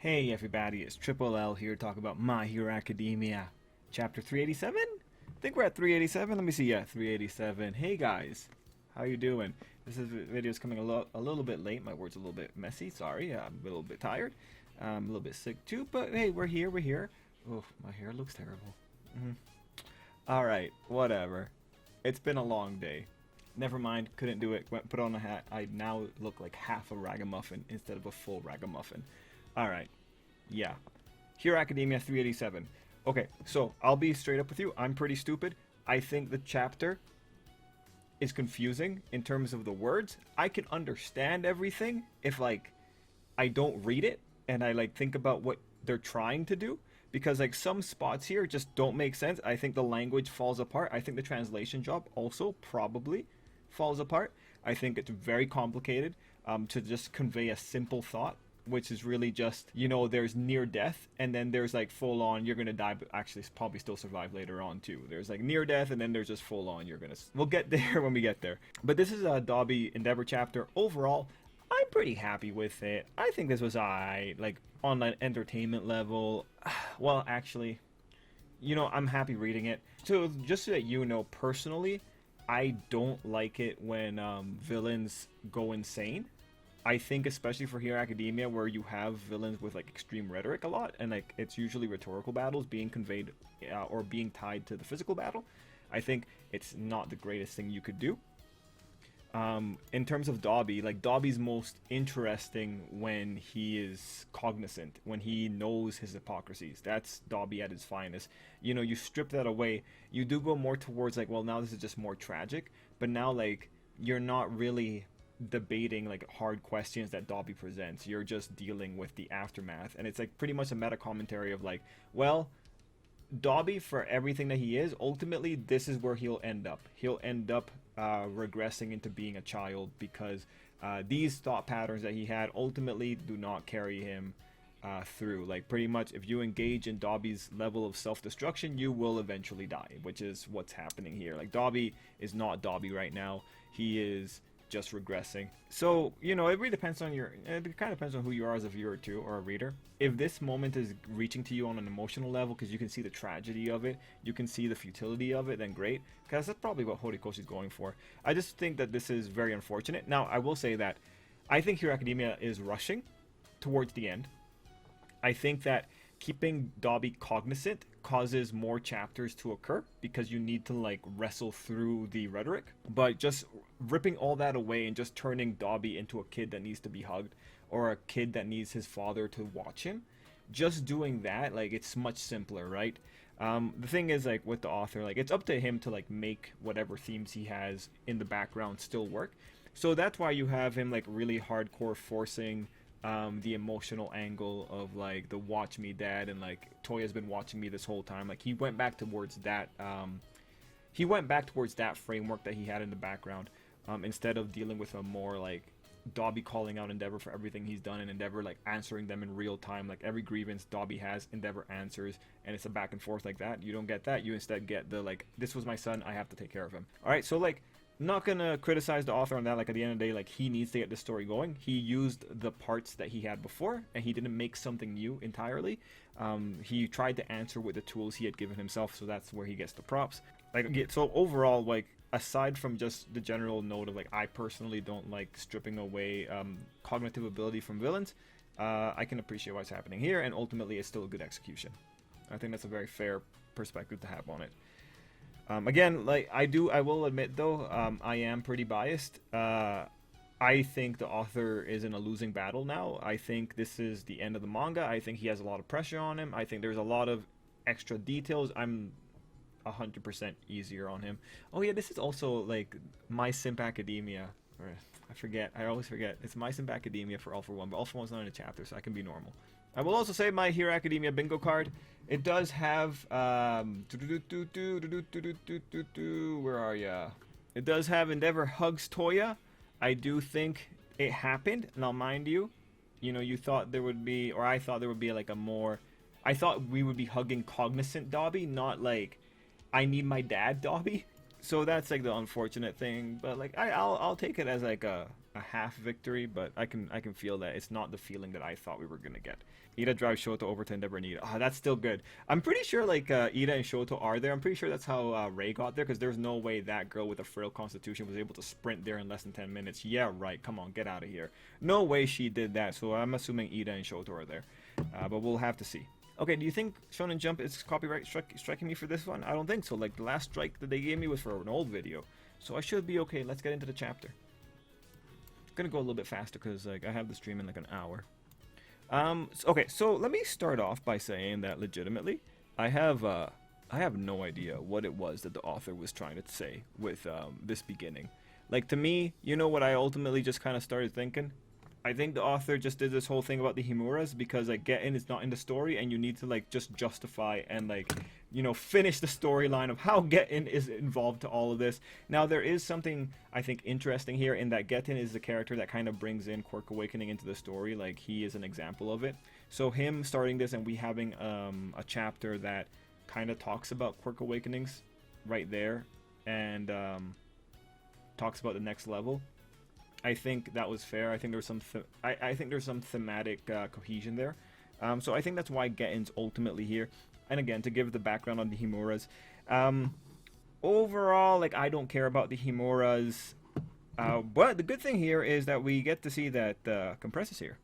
Hey everybody, it's Tripl-L here talking about My Hero Academia, chapter 387? I think we're at 387. Let me see. Yeah, 387. Hey guys, how you doing? Video is coming a little bit late. My word's a little bit messy. Sorry, I'm a little bit tired. I'm a little bit sick too, but hey, we're here. We're here. Oh, my hair looks terrible. All right, whatever. It's been a long day. Never mind, couldn't do it. Put on a hat. I now look like half a ragamuffin instead of a full ragamuffin. Alright, yeah. Hero Academia 387. Okay, so I'll be straight up with you. I'm pretty stupid. I think the chapter is confusing in terms of the words. I can understand everything if, like, I don't read it and I, like, think about what they're trying to do. Because, like, some spots here just don't make sense. I think the language falls apart. I think the translation job also probably falls apart. I think it's very complicated to just convey a simple thought, which is really just, you know, there's near death and then there's like full on you're gonna die, but actually probably still survive later on too. There's like near death and then there's just full on we'll get there when we get there. But this is a Dobby Endeavor chapter. Overall, I'm pretty happy with it. I think this was like online entertainment level. Well, actually, you know, I'm happy reading it. So just so that you know, personally, I don't like it when villains go insane. I think especially for Hero Academia, where you have villains with like extreme rhetoric a lot, and like it's usually rhetorical battles being conveyed or being tied to the physical battle, I think it's not the greatest thing you could do. In terms of Dobby, like Dobby's most interesting when he is cognizant, when he knows his hypocrisies. That's Dobby at his finest. You know, you strip that away, you do go more towards like, well, now this is just more tragic, but now like you're not really debating like hard questions that Dobby presents. You're just dealing with the aftermath, and it's like pretty much a meta commentary of like, well, Dobby, for everything that he is, ultimately this is where he'll end up. He'll end up regressing into being a child because these thought patterns that he had ultimately do not carry him through. Like pretty much if you engage in Dobby's level of self-destruction, you will eventually die, which is what's happening here. Like Dobby is not Dobby right now. He is just regressing. So, you know, it really depends on it kind of depends on who you are as a viewer too, or a reader. If this moment is reaching to you on an emotional level because you can see the tragedy of it, you can see the futility of it, then great, because that's probably what Horikoshi is going for. I just think that this is very unfortunate. Now, I will say that I think Hero Academia is rushing towards the end. I think that keeping Dobby cognizant causes more chapters to occur because you need to like wrestle through the rhetoric, but just ripping all that away and just turning Dobby into a kid that needs to be hugged or a kid that needs his father to watch him, just doing that, like, it's much simpler, right? The thing is, like, with the author, like, it's up to him to like make whatever themes he has in the background still work. So that's why you have him like really hardcore forcing the emotional angle of like the watch me dad, and like Toya's been watching me this whole time. Like he went back towards that framework that he had in the background, instead of dealing with a more like Dobby calling out Endeavor for everything he's done, and Endeavor like answering them in real time. Like every grievance Dobby has, Endeavor answers, and it's a back and forth like that. You don't get that. You instead get the like, this was my son, I have to take care of him. All right, so like, not gonna criticize the author on that. Like at the end of the day, like he needs to get the story going. He used the parts that he had before, and he didn't make something new entirely. He tried to answer with the tools he had given himself, so that's where he gets the props. Like, so overall, like aside from just the general note of like, I personally don't like stripping away cognitive ability from villains, I can appreciate what's happening here, and ultimately it's still a good execution. I think that's a very fair perspective to have on it. Again, like I will admit though, I am pretty biased. I think the author is in a losing battle now. I think this is the end of the manga. I think he has a lot of pressure on him. I think there's a lot of extra details. I'm 100% easier on him. Oh yeah, this is also like My Simp Academia. Or, I always forget. It's My Simp Academia for All For One, but All For One's not in a chapter, so I can be normal. I will also say My Hero Academia bingo card. It does have where are ya? It does have Endeavor hugs Toya. I do think it happened. Now, mind you, you know, you thought there would be, or I thought there would be like a more, I thought we would be hugging cognizant Dobby, not like I need my dad Dobby. So that's like the unfortunate thing, but like I'll take it as like a a half victory, but I can feel that it's not the feeling that I thought we were gonna get. Ida drives Shoto over to Endeavor and Ida. Ah, that's still good. I'm pretty sure like Ida and Shoto are there. I'm pretty sure that's how Ray got there, because there's no way that girl with a frail constitution was able to sprint there in less than 10 minutes. Yeah, right. Come on, get out of here. No way she did that. So I'm assuming Ida and Shoto are there, but we'll have to see. Okay, do you think Shonen Jump is copyright striking me for this one? I don't think so. Like, the last strike that they gave me was for an old video. So I should be okay. Let's get into the chapter. I'm gonna go a little bit faster because like I have the stream in like an hour. Okay, so let me start off by saying that legitimately, I have no idea what it was that the author was trying to say with this beginning. Like, to me, you know what I ultimately just kind of started thinking? I think the author just did this whole thing about the Himuras because like Getten is not in the story, and you need to like just justify and like, you know, finish the storyline of how Getten is involved to all of this. Now there is something I think interesting here in that Getten is the character that kind of brings in Quirk Awakening into the story. Like, he is an example of it. So him starting this and we having a chapter that kind of talks about Quirk Awakenings right there, and talks about the next level. I think that was fair. I think there's some I think there's some thematic cohesion there. So I think that's why Getten's ultimately here. And again, to give the background on the Himuras, overall, like, I don't care about the Himuras, but the good thing here is that we get to see that Compress is here.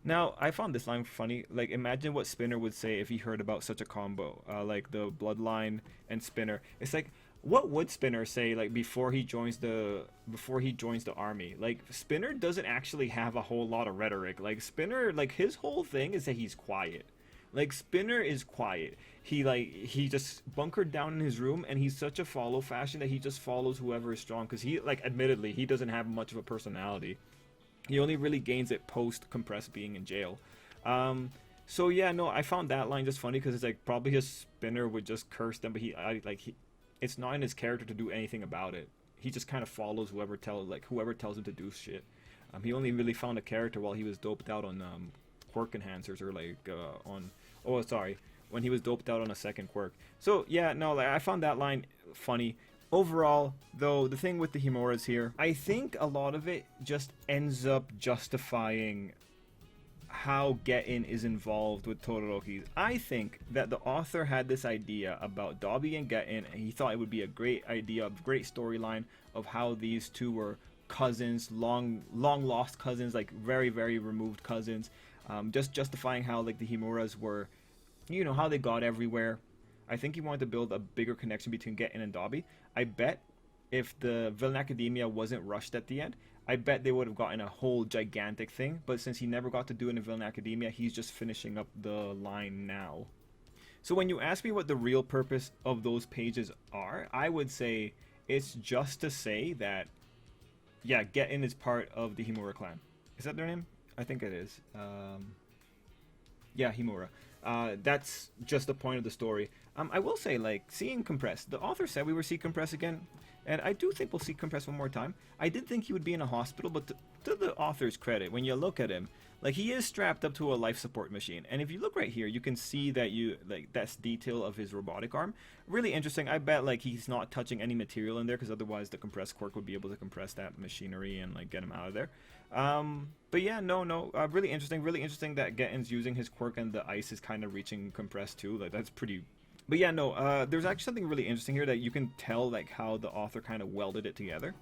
Now, I found this line funny. Like, imagine what Spinner would say if he heard about such a combo, like the Bloodline and Spinner. It's like, what would Spinner say like before he joins the army? Like, Spinner doesn't actually have a whole lot of rhetoric. Like, Spinner, like, his whole thing is that he's quiet. Like, Spinner is quiet. He just bunkered down in his room, and he's such a follow fashion that he just follows whoever is strong, because he, like, admittedly, he doesn't have much of a personality. He only really gains it post Compress being in jail. So yeah, no, I found that line just funny because it's like probably his Spinner would just curse them, but it's not in his character to do anything about it. He just kind of follows whoever tells him to do shit. He only really found a character while he was doped out on quirk enhancers, or like when he was doped out on a second quirk. So yeah, no, like, I found that line funny. Overall, though, the thing with the Himuras here, I think a lot of it just ends up justifying how Getten is involved with Todoroki. I think that the author had this idea about Dabi and Getten, and he thought it would be a great idea, a great storyline of how these two were cousins, long lost cousins, like very, very removed cousins. Just justifying how like the Himuras were, you know, how they got everywhere. I think he wanted to build a bigger connection between Getten and Dabi. I bet if the Villain Academia wasn't rushed at the end, I bet they would have gotten a whole gigantic thing. But since he never got to do it in Villain Academia, he's just finishing up the line now. So when you ask me what the real purpose of those pages are, I would say it's just to say that, yeah, Getten is part of the Himura clan. Is that their name? I think it is. Yeah, Himura. That's just the point of the story. I will say, like, seeing Compress, the author said we will see Compress again, and I do think we'll see Compress one more time. I did think he would be in a hospital, but to the author's credit, when you look at him, like, he is strapped up to a life support machine. And if you look right here, you can see that that's detail of his robotic arm. Really interesting. I bet, like, he's not touching any material in there, because otherwise the compressed quirk would be able to compress that machinery and, like, get him out of there. But yeah, really interesting that Getten's using his quirk and the ice is kind of reaching Compress too. Like, that's pretty. But yeah, no, there's actually something really interesting here that you can tell, like, how the author kind of welded it together.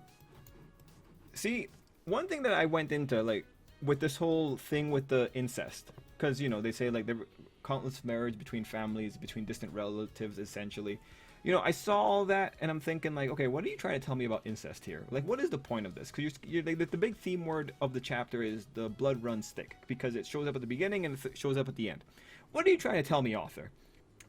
See, one thing that I went into, like, with this whole thing with the incest, because, you know, they say, like, there were countless marriage between families, between distant relatives, essentially. You know, I saw all that, and I'm thinking, like, okay, what are you trying to tell me about incest here? Like, what is the point of this? Because you're like, the big theme word of the chapter is the blood runs thick, because it shows up at the beginning and it shows up at the end. What are you trying to tell me, author?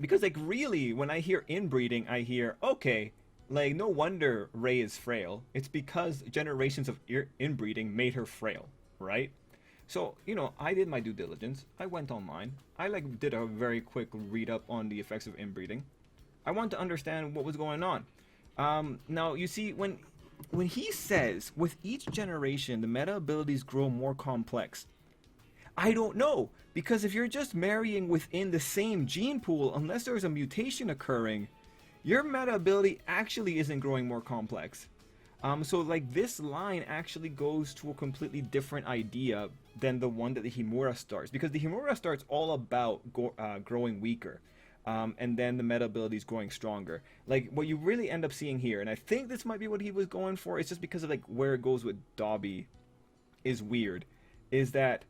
Because, like, really, when I hear inbreeding, I hear, okay, like, no wonder Rei is frail. It's because generations of inbreeding made her frail, right? So, you know, I did my due diligence. I went online. I, like, did a very quick read-up on the effects of inbreeding. I want to understand what was going on. Now, you see, when he says, with each generation, the meta abilities grow more complex, I don't know. Because if you're just marrying within the same gene pool, unless there's a mutation occurring, your meta ability actually isn't growing more complex. So like this line actually goes to a completely different idea than the one that the Himura starts, because the Himura starts all about growing weaker, and then the meta abilities growing stronger. Like what you really end up seeing here, and I think this might be what he was going for. It's just because of like where it goes with Dobby is weird, is that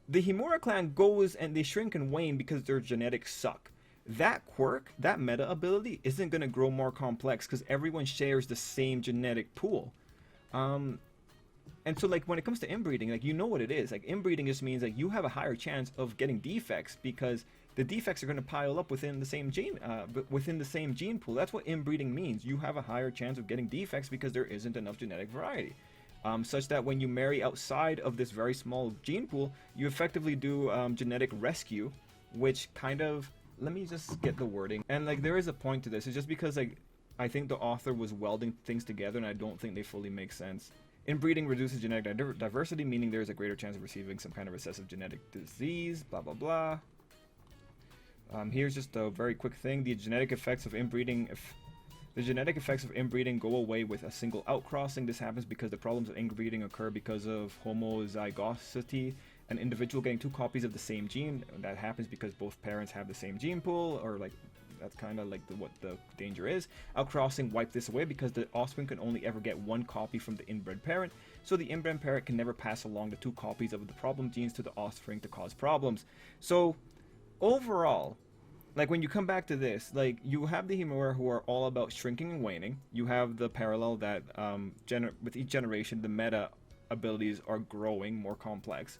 the Himura clan goes and they shrink and wane because their genetics suck. That quirk, that meta ability, isn't going to grow more complex because everyone shares the same genetic pool. And so like when it comes to inbreeding, like you know what it is. Like inbreeding just means like you have a higher chance of getting defects because the defects are going to pile up within the same gene pool. That's what inbreeding means. You have a higher chance of getting defects because there isn't enough genetic variety. Such that when you marry outside of this very small gene pool, you effectively do genetic rescue, which kind of, let me just get the wording. And like there is a point to this. It's just because like I think the author was welding things together and I don't think they fully make sense. Inbreeding reduces genetic diversity, meaning there is a greater chance of receiving some kind of recessive genetic disease, blah blah blah. Here's just a very quick thing. The genetic effects of inbreeding go away with a single outcrossing. This happens because the problems of inbreeding occur because of homozygosity, an individual getting two copies of the same gene. That happens because both parents have the same gene pool, or like that's kind of like what the danger is. Outcrossing wipe this away because the offspring can only ever get one copy from the inbred parent, so the inbred parent can never pass along the two copies of the problem genes to the offspring to cause problems. So overall, like when you come back to this, like you have the Himura who are all about shrinking and waning. You have the parallel that with each generation the meta abilities are growing more complex.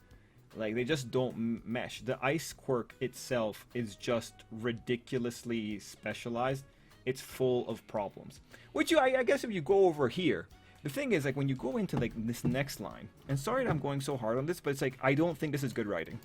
Like they just don't mesh. The ice quirk itself is just ridiculously specialized. It's full of problems. Which I guess if you go over here, the thing is like when you go into like this next line, and sorry that I'm going so hard on this, but it's like I don't think this is good writing.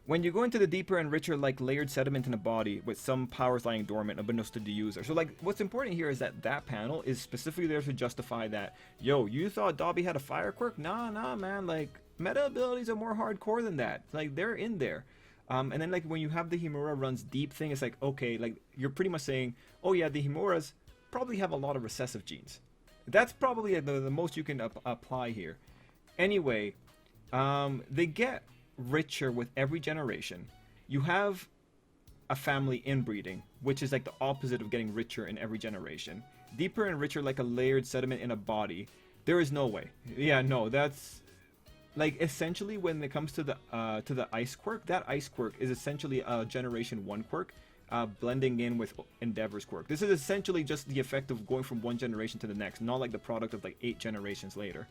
When you go into the deeper and richer like layered sediment in a body with some powers lying dormant unbeknownst to the user. So like what's important here is that panel is specifically there to justify that, yo, you thought Dobby had a fire quirk? Nah man, like meta abilities are more hardcore than that. Like they're in there. And then like when you have the Himura runs deep thing, it's like, okay, like you're pretty much saying, oh yeah, the Himuras probably have a lot of recessive genes. That's probably the most you can apply here. Anyway, they get richer with every generation. You have a family inbreeding, which is like the opposite of getting richer in every generation. Deeper and richer like a layered sediment in a body. There is no way. Yeah, no, that's like essentially when it comes to the ice quirk, that ice quirk is essentially a generation 1 quirk blending in with Endeavor's quirk. This is essentially just the effect of going from one generation to the next, not like the product of like 8 generations later.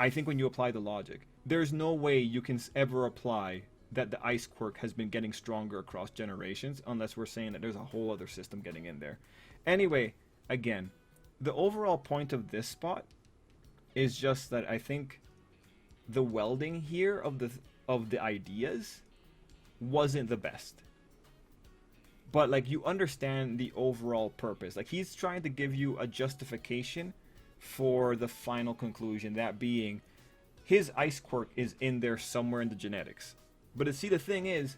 I think when you apply the logic, there's no way you can ever apply that the ice quirk has been getting stronger across generations unless we're saying that there's a whole other system getting in there. Anyway, again, the overall point of this spot is just that I think the welding here of the ideas wasn't the best. But like you understand the overall purpose. Like he's trying to give you a justification for the final conclusion, that being his ice quirk is in there somewhere in the genetics. But see, the thing is,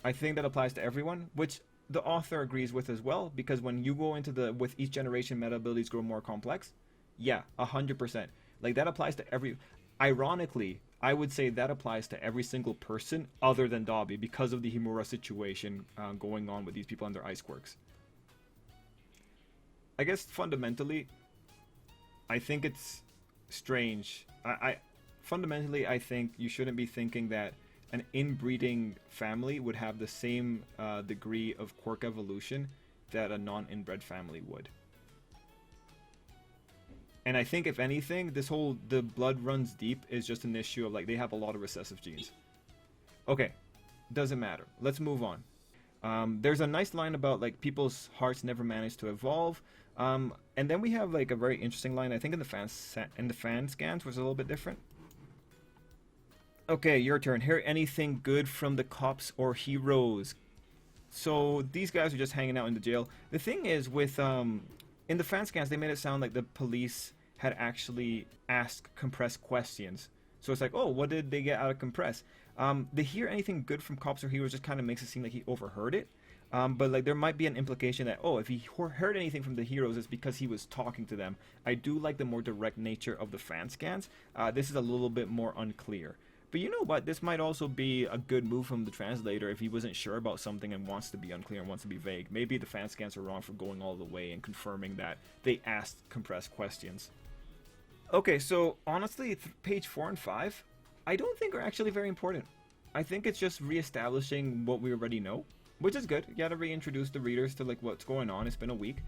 I think that applies to everyone, which the author agrees with as well, because when you go into with each generation meta abilities grow more complex, yeah, 100%. Like that applies to every, ironically, I would say that applies to every single person other than Dobby because of the Himura situation going on with these people and their ice quirks. I guess fundamentally, I think it's strange. Fundamentally, I think you shouldn't be thinking that an inbreeding family would have the same degree of quirk evolution that a non-inbred family would. And I think if anything, the blood runs deep is just an issue of like they have a lot of recessive genes. Okay, doesn't matter. Let's move on. There's a nice line about like people's hearts never manage to evolve. And then we have like a very interesting line, I think in the fan scans was a little bit different. Okay, your turn. Hear anything good from the cops or heroes? So these guys are just hanging out in the jail. The thing is with in the fan scans they made it sound like the police had actually asked compressed questions. So it's like, oh, what did they get out of compress? To hear anything good from cops or heroes just kind of makes it seem like he overheard it. But like there might be an implication that, oh, if he heard anything from the heroes, it's because he was talking to them. I do like the more direct nature of the fan scans. This is a little bit more unclear. But you know what? This might also be a good move from the translator if he wasn't sure about something and wants to be unclear and wants to be vague. Maybe the fan scans are wrong for going all the way and confirming that they asked compressed questions. Okay, so honestly, page 4 and 5, I don't think are actually very important. I think it's just reestablishing what we already know, which is good. You gotta reintroduce the readers to like what's going on. It's been a week.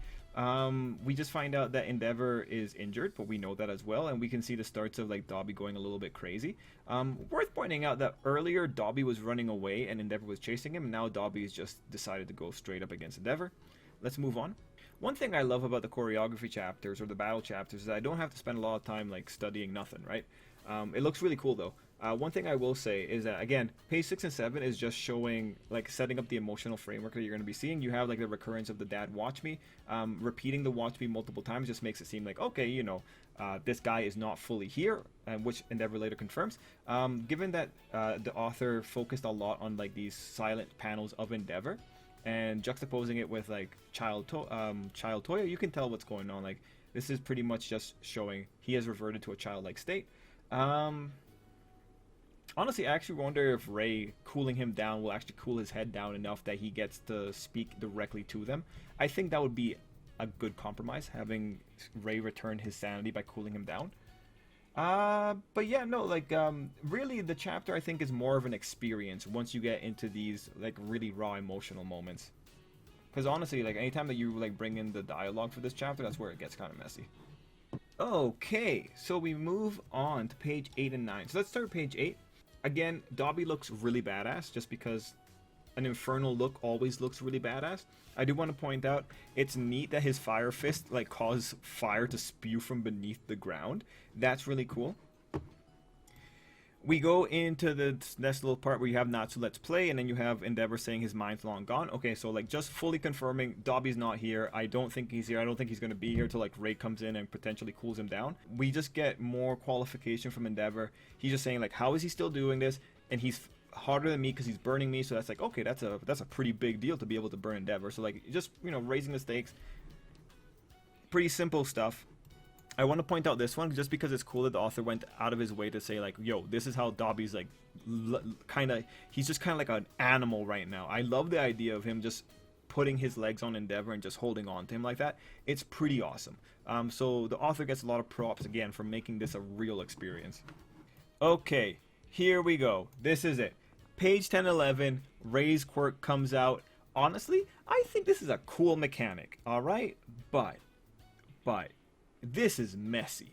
We just find out that Endeavor is injured, but we know that as well, and we can see the starts of like Dobby going a little bit crazy. Worth pointing out that earlier Dobby was running away and Endeavor was chasing him, and now Dobby's just decided to go straight up against Endeavor. Let's move on. One thing I love about the choreography chapters or the battle chapters is that I don't have to spend a lot of time like studying nothing, right? It looks really cool though. One thing I will say is that, again, page 6 and 7 is just showing, like, setting up the emotional framework that you're going to be seeing. You have, like, the recurrence of the dad watch me. Repeating the watch me multiple times just makes it seem like, okay, you know, this guy is not fully here, which Endeavor later confirms. Given that the author focused a lot on, like, these silent panels of Endeavor, and juxtaposing it with, like, Child Toya, you can tell what's going on. Like, this is pretty much just showing he has reverted to a childlike state. Honestly, I actually wonder if Ray cooling him down will actually cool his head down enough that he gets to speak directly to them. I think that would be a good compromise, having Ray return his sanity by cooling him down. But yeah, no, like, really the chapter I think is more of an experience once you get into these, like, really raw emotional moments. Because honestly, like, anytime that you, like, bring in the dialogue for this chapter, that's where it gets kind of messy. Okay, so we move on to page 8 and 9. So let's start page 8. Again, Dobby looks really badass just because an infernal look always looks really badass. I do want to point out, it's neat that his fire fist like causes fire to spew from beneath the ground. That's really cool. We go into the next little part where you have Natsu Let's Play, and then you have Endeavor saying his mind's long gone. Okay, so like just fully confirming Dobby's not here. I don't think he's here. I don't think he's going to be here till like Ray comes in and potentially cools him down. We just get more qualification from Endeavor. He's just saying like, how is he still doing this? And he's harder than me because he's burning me. So that's like, okay, that's a pretty big deal to be able to burn Endeavor. So like just, you know, raising the stakes. Pretty simple stuff. I want to point out this one just because it's cool that the author went out of his way to say like, yo, this is how Dobby's like he's just kind of like an animal right now. I love the idea of him just putting his legs on Endeavor and just holding on to him like that. It's pretty awesome. So the author gets a lot of props again for making this a real experience. Okay, here we go. This is it. Page 10-11, Ray's Quirk comes out. Honestly, I think this is a cool mechanic, alright? But this is messy.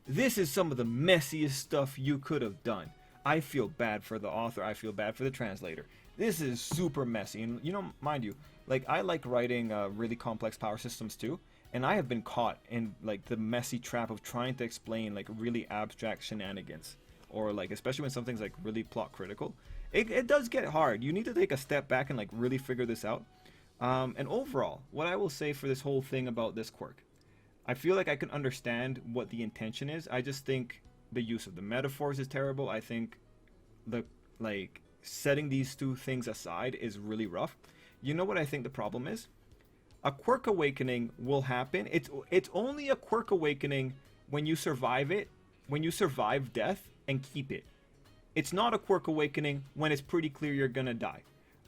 This is some of the messiest stuff you could have done. I feel bad for the author. I feel bad for the translator. This is super messy. And, you know, mind you, like, I like writing really complex power systems too. And I have been caught in, like, the messy trap of trying to explain, like, really abstract shenanigans. Or, like, especially when something's, like, really plot critical. It does get hard. You need to take a step back and, like, really figure this out. And overall, what I will say for this whole thing about this quirk, I feel like I can understand what the intention is. I just think the use of the metaphors is terrible. I think the, like, setting these two things aside is really rough. You know what I think the problem is? A quirk awakening will happen. It's only a quirk awakening when you survive it, when you survive death and keep it. It's not a quirk awakening when it's pretty clear you're gonna die.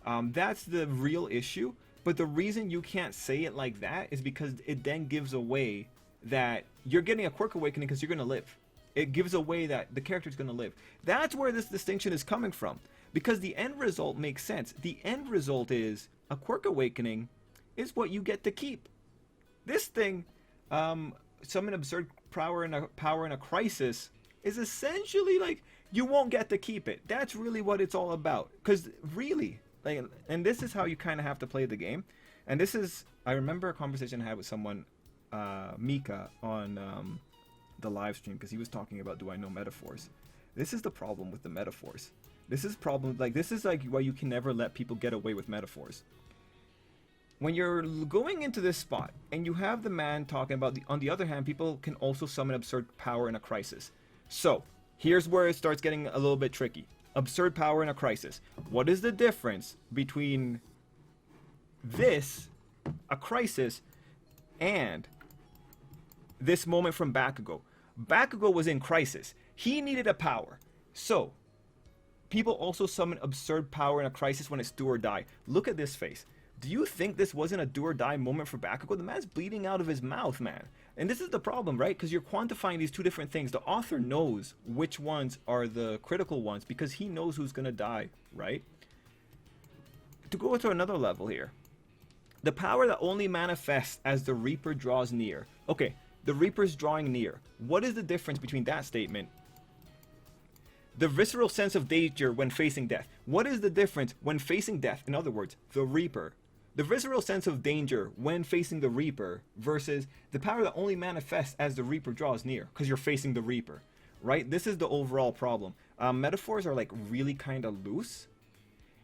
That's the real issue. But the reason you can't say it like that is because it then gives away that you're getting a quirk awakening because you're going to live. It gives away that the character's going to live. That's where this distinction is coming from. Because the end result makes sense. The end result is a quirk awakening is what you get to keep. This thing, summon absurd power in a crisis, is essentially like you won't get to keep it. That's really what it's all about. Because really... like, and this is how you kind of have to play the game. And this is, I remember a conversation I had with someone, Mika, on the live stream, because he was talking about, do I know metaphors? This is the problem with the metaphors. This is like why you can never let people get away with metaphors. When you're going into this spot, and you have the man talking about, on the other hand, people can also summon absurd power in a crisis. So, here's where it starts getting a little bit tricky. absurd power in a crisis. What is the difference between this, a crisis, and this moment from Bakugo? Bakugo was in crisis. He needed a power. So, people also summon absurd power in a crisis when it's do or die. Look at this face. Do you think this wasn't a do or die moment for Bakugo? The man's bleeding out of his mouth, man. And this is the problem, right? Because you're quantifying these two different things. The author knows which ones are the critical ones because he knows who's going to die, right? To go to another level here. The power that only manifests as the Reaper draws near. Okay, the Reaper's drawing near. What is the difference between that statement? The visceral sense of danger when facing death. What is the difference when facing death? In other words, the Reaper. The visceral sense of danger when facing the Reaper versus the power that only manifests as the Reaper draws near because you're facing the Reaper, right? This is the overall problem. Metaphors are like really kind of loose.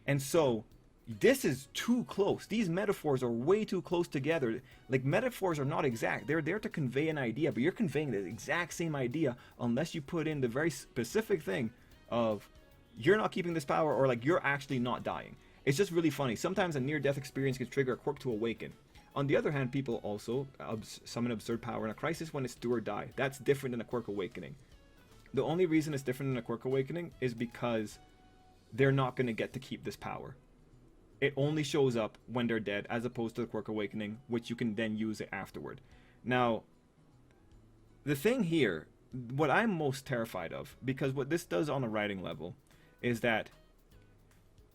And so this is too close. These metaphors are way too close together. Like metaphors are not exact. They're there to convey an idea, but you're conveying the exact same idea unless you put in the very specific thing of you're not keeping this power or like you're actually not dying. It's just really funny. Sometimes a near-death experience can trigger a quirk to awaken. On the other hand, people also summon absurd power in a crisis when it's do or die. That's different than a quirk awakening. The only reason it's different than a quirk awakening is because they're not going to get to keep this power. It only shows up when they're dead as opposed to the quirk awakening, which you can then use it afterward. Now, the thing here, what I'm most terrified of, because what this does on a writing level, is that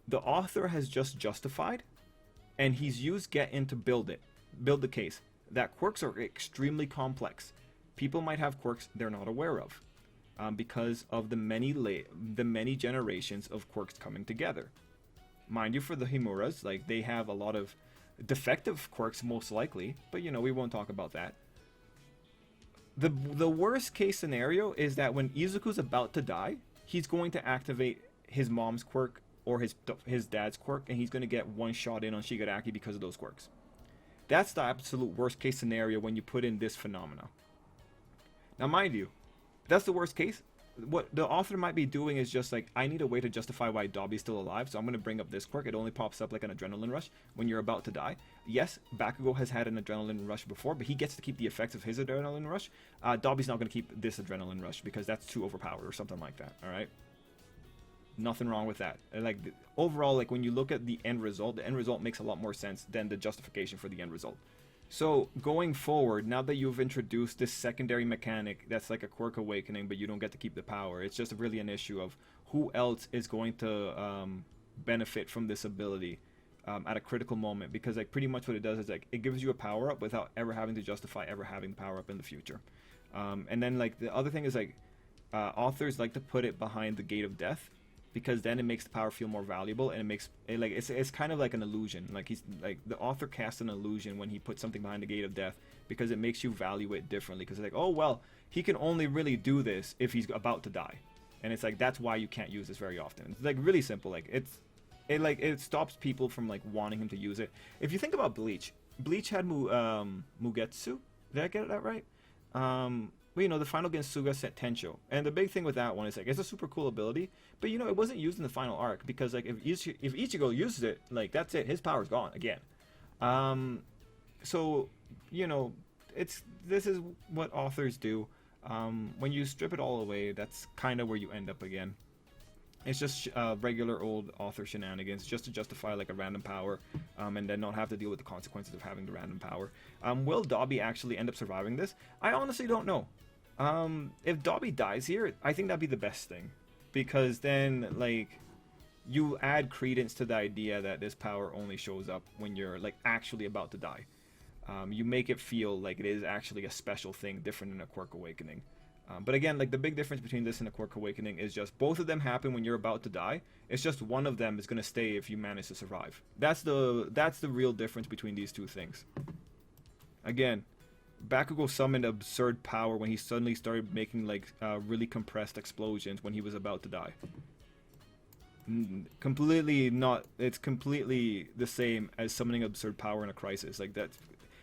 the author has just justified, and he's used get in to build the case, that quirks are extremely complex. People might have quirks they're not aware of, because of the many generations of quirks coming together. Mind you, for the Himuras, like they have a lot of defective quirks most likely, but you know, we won't talk about that. The worst case scenario is that when Izuku's about to die, he's going to activate his mom's quirk or his dad's quirk, and he's going to get one shot in on Shigaraki because of those quirks. That's the absolute worst case scenario when you put in this phenomena. Now mind you, that's the worst case. What the author might be doing is just like, I need a way to justify why Dobby's still alive, so I'm going to bring up this quirk. It only pops up like an adrenaline rush when you're about to die. Yes, Bakugo has had an adrenaline rush before, but he gets to keep the effects of his adrenaline rush. Dobby's not going to keep this adrenaline rush because that's too overpowered or something like that, alright? Nothing wrong with that. And like overall, like when you look at the end result makes a lot more sense than the justification for the end result. So going forward, now that you've introduced this secondary mechanic that's like a quirk awakening, but you don't get to keep the power, it's just really an issue of who else is going to benefit from this ability at a critical moment, because like pretty much what it does is like it gives you a power up without ever having to justify ever having the power up in the future. And then like the other thing is like authors like to put it behind the gate of death, because then it makes the power feel more valuable, and it makes it like it's kind of like an illusion. Like he's like the author casts an illusion when he puts something behind the gate of death, because it makes you value it differently, because it's like, oh well, he can only really do this if he's about to die, and it's like that's why you can't use this very often. It's like really simple. Like it stops people from like wanting him to use it. If you think about Bleach had Mugetsu. Did I get that right? Well, you know, the final against Suga set Tencho, and the big thing with that one is like it's a super cool ability, but you know it wasn't used in the final arc, because like if Ichigo uses it, like that's it, his power's gone again. So you know, this is what authors do. When you strip it all away, that's kind of where you end up again. It's just regular old author shenanigans, just to justify like a random power, and then not have to deal with the consequences of having the random power. Will Dobby actually end up surviving this? I honestly don't know. If Dobby dies here, I think that'd be the best thing, because then like you add credence to the idea that this power only shows up when you're like actually about to die. You make it feel like it is actually a special thing, different than a quirk awakening. But again, like the big difference between this and a quirk awakening is just both of them happen when you're about to die. It's just one of them is going to stay if you manage to survive. That's the real difference between these two things. Again, Bakugo summoned absurd power when he suddenly started making like really compressed explosions when he was about to die. Completely not. It's completely the same as summoning absurd power in a crisis. Like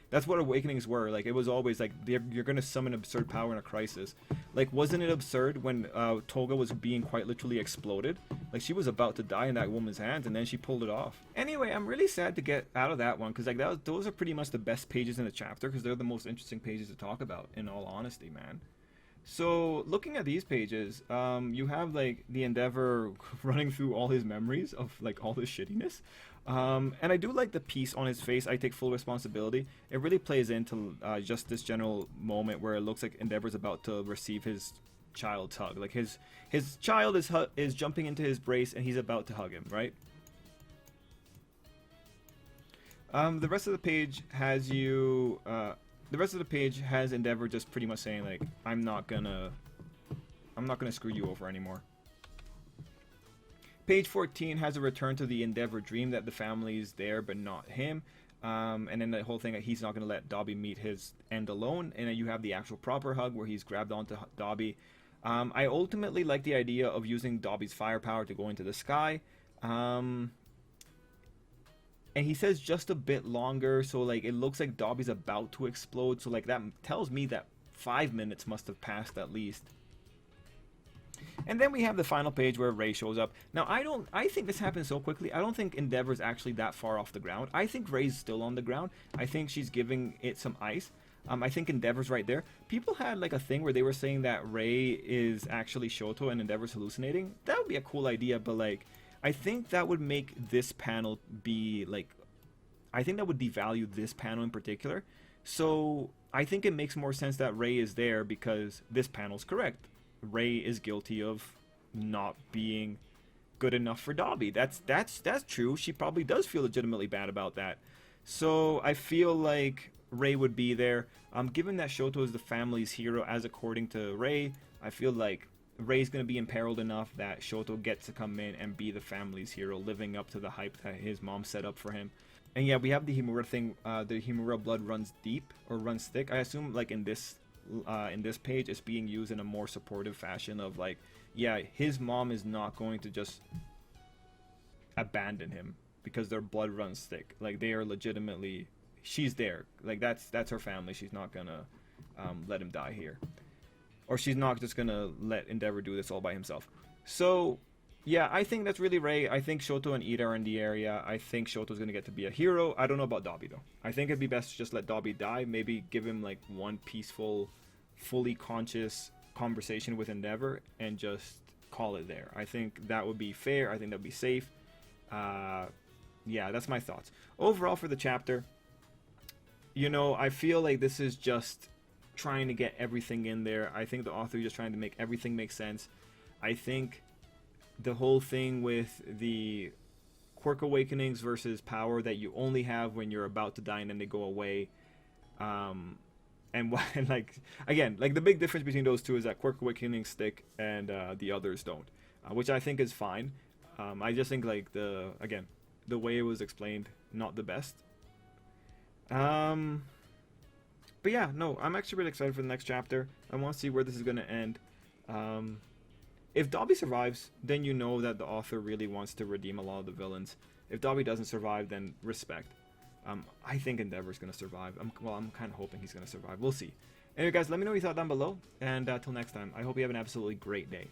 That's what awakenings were. Like, it was always like you're gonna summon absurd power in a crisis. Like, wasn't it absurd when Toga was being quite literally exploded? Like, she was about to die in that woman's hands, and then she pulled it off. Anyway, I'm really sad to get out of that one, because like those are pretty much the best pages in the chapter, because they're the most interesting pages to talk about, in all honesty, man. So, looking at these pages, you have, like, the Endeavor running through all his memories of, like, all his shittiness. And I do like the piece on his face, I take full responsibility. It really plays into just this general moment where it looks like Endeavor's about to receive his child's hug. Like, his child is jumping into his brace, and he's about to hug him, right? The rest of the page has you... the rest of the page has Endeavor just pretty much saying, like, I'm not gonna screw you over anymore. Page 14 has a return to the Endeavor dream that the family's there but not him. And then the whole thing that he's not gonna let Dobby meet his end alone. And then you have the actual proper hug where he's grabbed onto Dobby. I ultimately like the idea of using Dobby's firepower to go into the sky. And he says just a bit longer, so like it looks like Dobby's about to explode, so like that tells me that 5 minutes must have passed at least. And then we have the final page where Ray shows up. Now I think this happened so quickly. I don't think Endeavor's actually that far off the ground. I think Ray's still on the ground. I think she's giving it some ice. I think Endeavor's right there. People had like a thing where they were saying that Ray is actually Shoto and Endeavor's hallucinating. That would be a cool idea, but like I think that would make this panel be like, I think that would devalue this panel in particular. So I think it makes more sense that Ray is there because this panel's correct. Ray is guilty of not being good enough for Dobby. That's true. She probably does feel legitimately bad about that. So I feel like Ray would be there. Given that Shoto is the family's hero, as according to Ray, I feel like Ray's going to be imperiled enough that Shoto gets to come in and be the family's hero, living up to the hype that his mom set up for him. And yeah, we have the Himura thing. The Himura blood runs deep or runs thick. I assume like in this page, it's being used in a more supportive fashion of like, yeah, his mom is not going to just abandon him because their blood runs thick. Like they are legitimately, she's there. Like that's her family. She's not gonna let him die here. Or she's not just gonna let Endeavor do this all by himself. So, yeah, I think that's really Ray. I think Shoto and Ida are in the area. I think Shoto's gonna get to be a hero. I don't know about Dobby though. I think it'd be best to just let Dobby die. Maybe give him like one peaceful, fully conscious conversation with Endeavor and just call it there. I think that would be fair. I think that would be safe. Yeah, that's my thoughts. Overall for the chapter, you know, I feel like this is just trying to get everything in there. I think the author is just trying to make everything make sense. I think the whole thing with the quirk awakenings versus power that you only have when you're about to die and then they go away, and like again, like the big difference between those two is that quirk awakenings stick and the others don't, which I think is fine. I just think like the way it was explained, not the best. But yeah, no, I'm actually really excited for the next chapter. I want to see where this is going to end. If Dobby survives, then you know that the author really wants to redeem a lot of the villains. If Dobby doesn't survive, then respect. I think Endeavor's going to survive. I'm kind of hoping he's going to survive. We'll see. Anyway, guys, let me know what you thought down below. And till next time, I hope you have an absolutely great day.